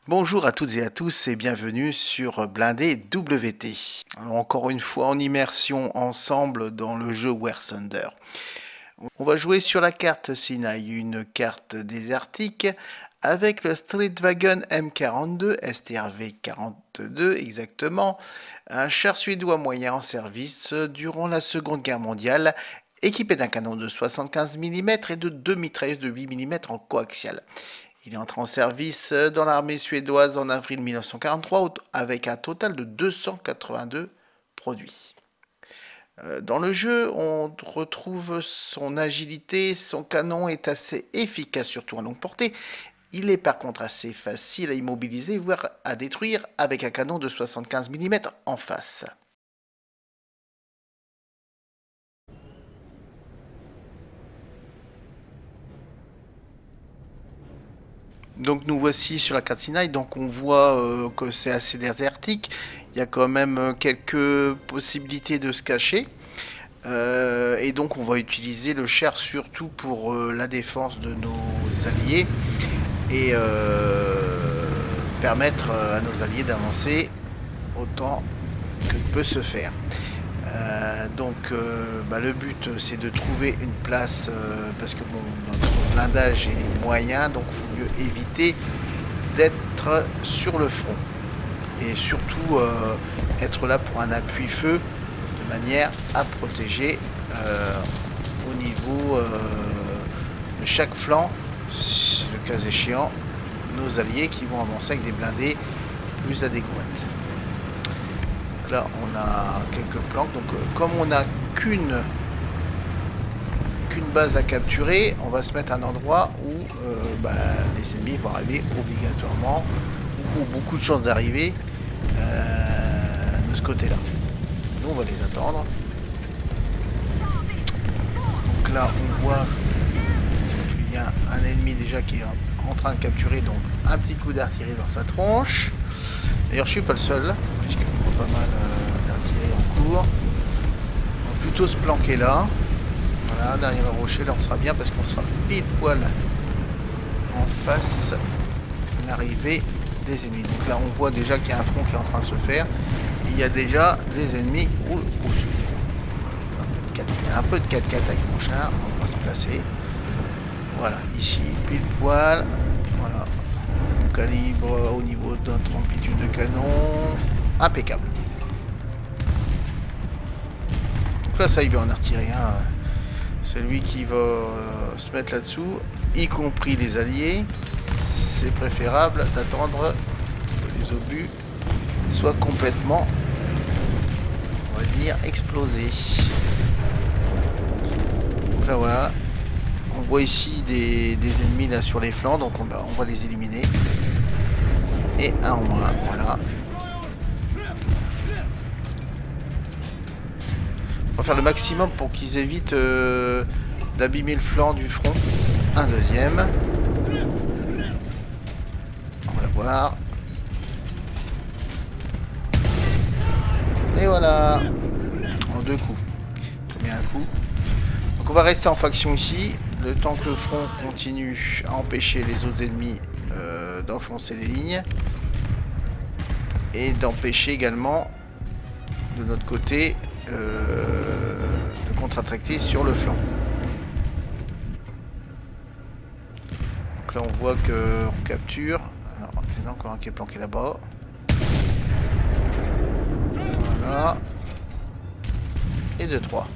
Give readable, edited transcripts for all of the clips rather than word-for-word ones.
Bonjour à toutes et à tous et bienvenue sur Blindé WT. Alors, encore une fois en immersion ensemble dans le jeu War Thunder. On va jouer sur la carte Sinai, une carte désertique avec le Stridsvagn M42, STRV 42 exactement, un char suédois moyen en service durant la Seconde Guerre mondiale, équipé d'un canon de 75 mm et de deux mitrailleuses de 8 mm en coaxial. Il est entré en service dans l'armée suédoise en avril 1943 avec un total de 282 produits. Dans le jeu, on retrouve son agilité, son canon est assez efficace, surtout à longue portée. Il est par contre assez facile à immobiliser, voire à détruire avec un canon de 75 mm en face. Donc nous voici sur la carte Sinai, donc on voit que c'est assez désertique, il y a quand même quelques possibilités de se cacher, et donc on va utiliser le char surtout pour la défense de nos alliés, et permettre à nos alliés d'avancer autant que peut se faire. Le but c'est de trouver une place parce que bon, notre blindage est moyen, donc il vaut mieux éviter d'être sur le front et surtout être là pour un appui feu de manière à protéger au niveau de chaque flanc, le cas échéant, nos alliés qui vont avancer avec des blindés plus adéquates. Là on a quelques planques, donc comme on n'a qu'une base à capturer, on va se mettre à un endroit où les ennemis vont arriver obligatoirement, ou beaucoup de chances d'arriver de ce côté là. Nous on va les attendre. Donc là on voit qu'il y a un ennemi déjà qui est en train de capturer, donc un petit coup d'artillerie dans sa tronche. D'ailleurs je suis pas le seul, puisqu'on voit pas mal d'artillerie en cours. On va plutôt se planquer là. Voilà, derrière le rocher, là on sera bien parce qu'on sera pile poil en face de l'arrivée des ennemis. Donc là on voit déjà qu'il y a un front qui est en train de se faire. Il y a déjà des ennemis au sud. Un peu de 4x4 avec mon char, on va se placer. Voilà, ici pile poil. Voilà. Calibre au niveau de notre amplitude de canon, impeccable. Donc là ça y va en artillerie, hein. Celui qui va se mettre là-dessous, y compris les alliés, c'est préférable d'attendre que les obus soient complètement, on va dire, explosés. Donc là voilà, on voit ici des ennemis là sur les flancs, donc on va les éliminer. Et un en moins, voilà. On va faire le maximum pour qu'ils évitent d'abîmer le flanc du front. Un deuxième. On va voir. Et voilà. En deux coups. Combien un coup. Donc on va rester en faction ici. Le temps que le front continue à empêcher les autres ennemis d'enfoncer les lignes. Et d'empêcher également de notre côté de contre-attaquer sur le flanc. Donc là on voit que on capture. Alors il y en a encore un qui est planqué là-bas. Voilà. Et 2-3.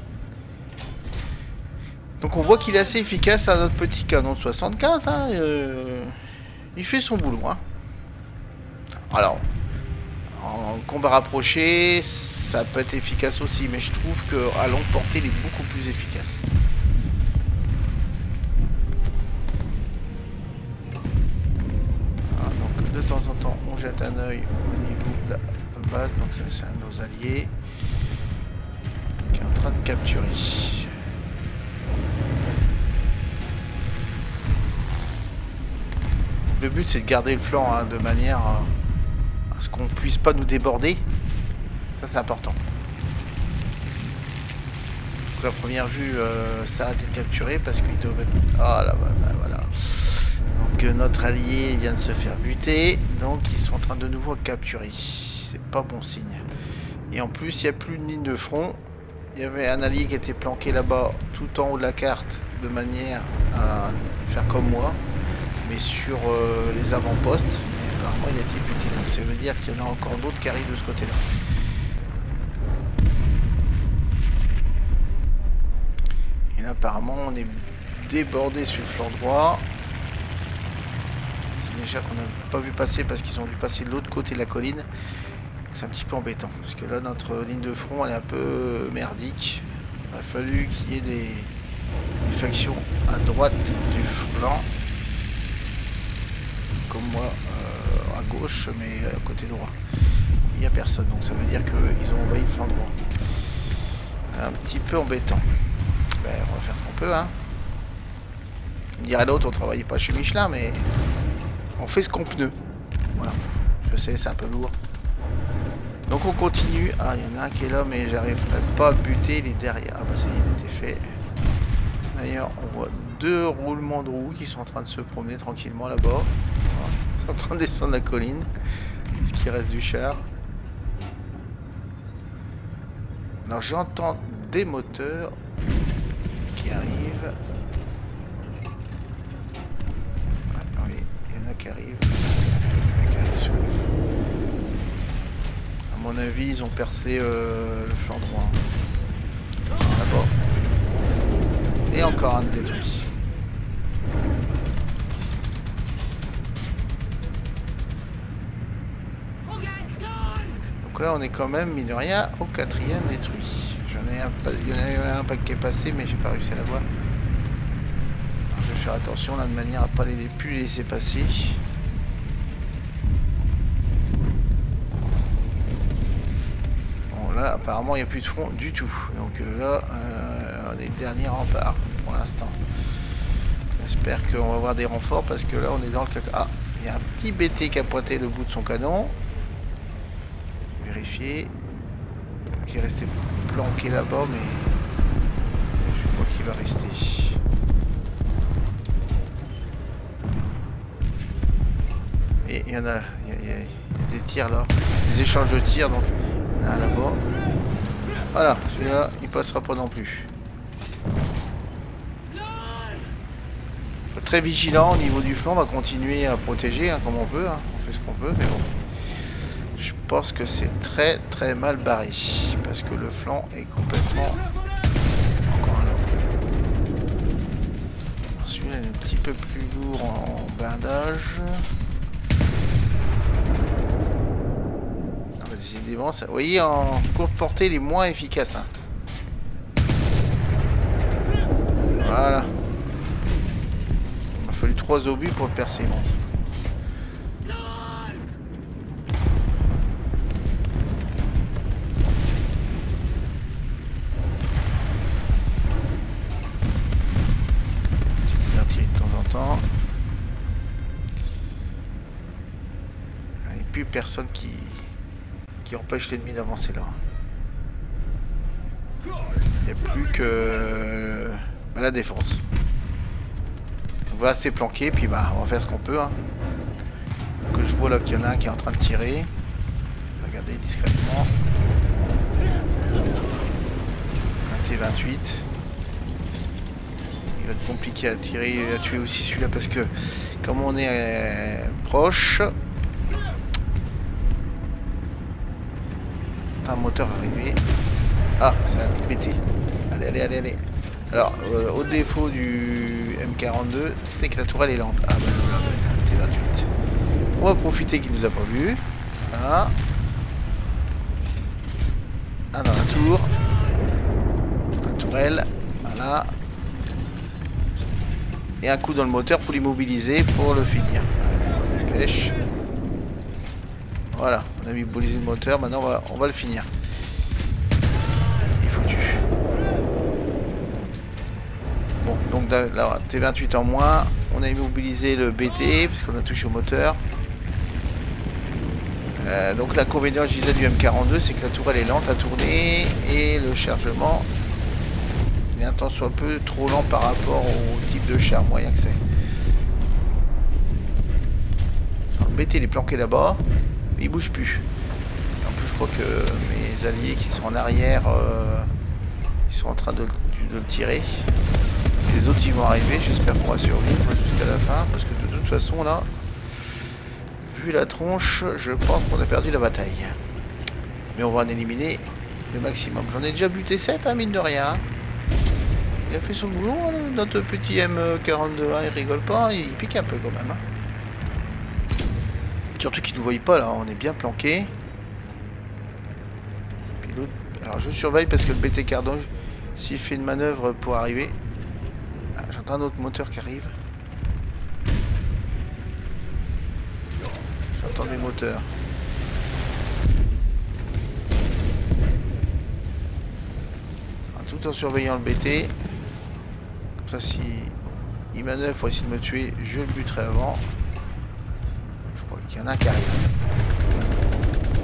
Donc on voit qu'il est assez efficace à notre petit canon de 75. Hein, il fait son boulot. Hein. Alors, en combat rapproché, ça peut être efficace aussi, mais je trouve qu'à longue portée, il est beaucoup plus efficace. Voilà, donc de temps en temps, on jette un œil au niveau de la base. Donc ça, c'est un de nos alliés qui est en train de capturer. Le but, c'est de garder le flanc hein, de manière à ce qu'on puisse pas nous déborder. Ça, c'est important. Donc, la première vue, ça a été capturé parce qu'il devait... Ah là, voilà. Donc notre allié vient de se faire buter, donc ils sont en train de nouveau capturer. C'est pas bon signe. Et en plus, il n'y a plus de ligne de front. Il y avait un allié qui était planqué là-bas, tout en haut de la carte, de manière à faire comme moi, mais sur les avant-postes. Mais apparemment, il a été buté. Donc ça veut dire qu'il y en a encore d'autres qui arrivent de ce côté-là. Et là, apparemment, on est débordé sur le flanc droit. C'est déjà qu'on n'a pas vu passer parce qu'ils ont dû passer de l'autre côté de la colline. C'est un petit peu embêtant parce que là notre ligne de front elle est un peu merdique. Il a fallu qu'il y ait des factions à droite du flanc comme moi à gauche, mais à côté droit il n'y a personne, donc ça veut dire qu'ils ont envahi le flanc droit. Un petit peu embêtant. Ben, on va faire ce qu'on peut, hein. On dirait l'autre, on travaille pas chez Michelin, mais on fait ce qu'on peut. Voilà, je sais, c'est un peu lourd. Donc on continue. Ah, il y en a un qui est là, mais j'arriverai pas à le buter. Il est derrière. Ah bah ça y est, il était fait. D'ailleurs, on voit deux roulements de roues qui sont en train de se promener tranquillement là-bas. Voilà. Ils sont en train de descendre la colline. Ce qui reste du char. Alors j'entends des moteurs qui arrivent. Ah, oui, il y en a qui arrivent. Il y en a qui arrivent sur le... À mon avis, ils ont percé le flanc droit. Là-bas. Et encore un de détruit. Donc là, on est quand même, mine de rien, au 4e détruit. Il y en a un pack qui est passé, mais j'ai pas réussi à l'avoir. Je vais faire attention là de manière à pas plus les laisser passer. Là, apparemment, il n'y a plus de front du tout. Donc là, on est dernier rempart pour l'instant. J'espère qu'on va avoir des renforts parce que là, on est dans le caca. Ah, il y a un petit BT qui a pointé le bout de son canon. Vérifier. Donc, il est resté planqué là-bas, mais je crois qu'il va rester. Et il y en a, il y a des tirs là, des échanges de tirs, donc là-bas. Voilà, celui-là, il passera pas non plus. Faut être très vigilant au niveau du flanc, on va continuer à protéger hein, comme on peut, hein. On fait ce qu'on peut, mais bon. Je pense que c'est très très mal barré, parce que le flanc est complètement... Encore un là. Celui-là est un petit peu plus lourd en blindage. Décidément, ça... Vous voyez, en courte portée, il est moins efficace. Hein. Voilà. Il m'a fallu 3 obus pour le percer. Bon. Tirer de temps en temps. Il n'y a plus personne qui empêche l'ennemi d'avancer là. Il n'y a plus que la défense. Donc voilà, c'est planqué, puis bah on va faire ce qu'on peut. Hein. Donc je vois là qu'il y en a un qui est en train de tirer. Regardez discrètement. Un T28. Il va être compliqué à tirer, à tuer aussi celui-là parce que comme on est proche. Un moteur arrivé. Ah, c'est un BT. Allez, allez, allez, allez. Alors, au défaut du M42, c'est que la tourelle est lente. Ah, bah, T28. On va profiter qu'il nous a pas vu. Voilà. Ah, dans la tour. La tourelle. Voilà. Et un coup dans le moteur pour l'immobiliser, pour le finir. Allez, on se dépêche. Voilà, on a immobilisé le moteur, maintenant on va le finir. Il est foutu. Bon, donc là, T28 en moins, on a immobilisé le BT, parce qu'on a touché au moteur. Donc l'inconvénient, je disais, du M42, c'est que la tourelle est lente à tourner, et le chargement est un tant soit peu trop lent par rapport au type de char moyen que c'est. BT il est planqué là-bas, mais il bouge plus. Et en plus je crois que mes alliés qui sont en arrière, ils sont en train de le tirer. Les autres ils vont arriver, j'espère qu'on va survivre jusqu'à la fin, parce que de toute façon là, vu la tronche, je pense qu'on a perdu la bataille. Mais on va en éliminer le maximum. J'en ai déjà buté 7, hein, mine de rien. Il a fait son boulot, hein, notre petit M42, il rigole pas, il pique un peu quand même. Hein. Surtout qu'il ne nous voit pas là, on est bien planqué. Alors je surveille parce que le BT Cardon, s'il fait une manœuvre pour arriver... Ah, j'entends un autre moteur qui arrive. J'entends des moteurs. Tout en surveillant le BT. Comme ça, si il manœuvre pour essayer de me tuer, je le buterai avant. Je crois qu'il y en a un qui arrive.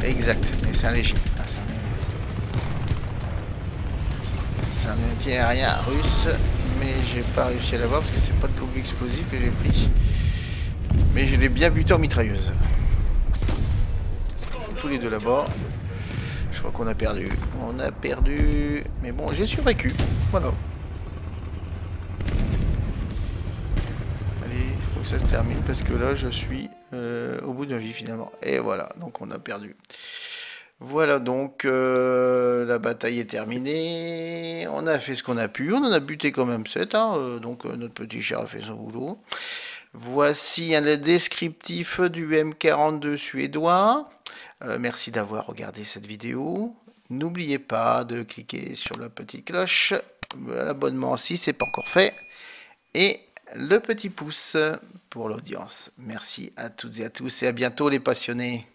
Exact, mais c'est un léger. Ah, c'est un anti-aérien russe, mais j'ai pas réussi à l'avoir parce que c'est pas de l'obus explosif que j'ai pris. Mais je l'ai bien buté en mitrailleuse. Ils sont tous les deux là-bas. Je crois qu'on a perdu. On a perdu. Mais bon, j'ai survécu. Voilà. Allez, il faut que ça se termine parce que là, je suis au bout de ma vie finalement. Et voilà, donc on a perdu. Voilà, donc la bataille est terminée. On a fait ce qu'on a pu. On en a buté quand même 7. Hein, donc notre petit chat a fait son boulot. Voici un descriptif du M42 suédois. Merci d'avoir regardé cette vidéo. N'oubliez pas de cliquer sur la petite cloche, l'abonnement si ce n'est pas encore fait, et le petit pouce pour l'audience. Merci à toutes et à tous et à bientôt les passionnés.